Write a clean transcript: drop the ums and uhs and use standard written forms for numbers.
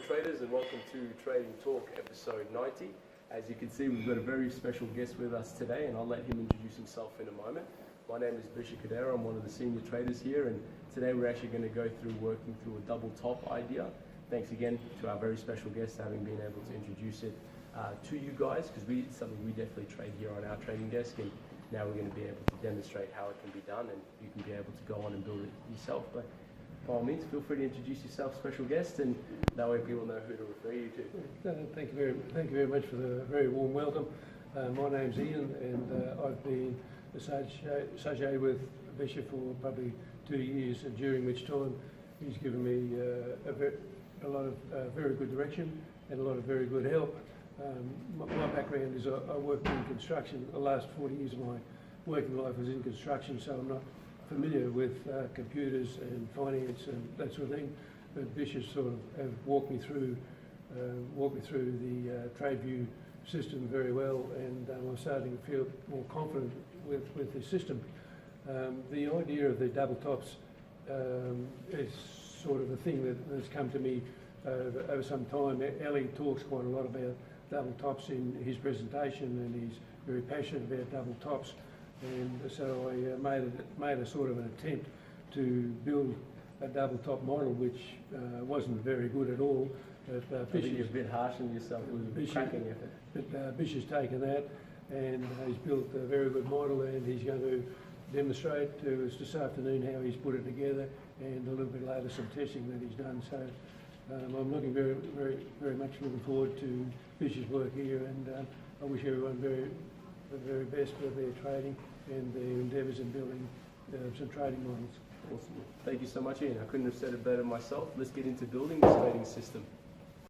traders, and welcome to Trading Talk episode 90. As you can see, we've got a very special guest with us today, and I'll let him introduce himself in a moment. My name is Bisher Khudeira. I'm one of the senior traders here, and today we're actually going to go through working through a double top idea. Thanks again to our very special guest having been able to introduce it to you guys, because it's something we definitely trade here on our trading desk, and now we're going to be able to demonstrate how it can be done, and you can be able to go on and build it yourself. But by all means, feel free to introduce yourself, special guest, and that way people know who to refer you to. Thank you very much for the very warm welcome. My name's Ian, and I've been associated with Bisher for probably 2 years, and during which time he's given me a lot of very good direction and a lot of very good help. My background is I worked in construction. The last 40 years of my working life was in construction, so I'm not familiar with computers and finance and that sort of thing. But Bisher sort of have walked me through the TradeView system very well, and I'm starting to feel more confident with the system. The idea of the double tops is sort of a thing that's come to me over some time. Ellie talks quite a lot about double tops in his presentation, and he's very passionate about double tops. And so I made a sort of an attempt to build a double top model, which wasn't very good at all. But I think you're a bit harsh on yourself. It was a cracking effort. But Bisher's taken that, and he's built a very good model, and he's going to demonstrate to us this afternoon how he's put it together, and a little bit later some testing that he's done. So I'm looking very much looking forward to Bisher's work here, and I wish everyone the very best for their trading and their endeavours in building some trading models. Awesome. Thank you so much, Ian. I couldn't have said it better myself. Let's get into building this trading system.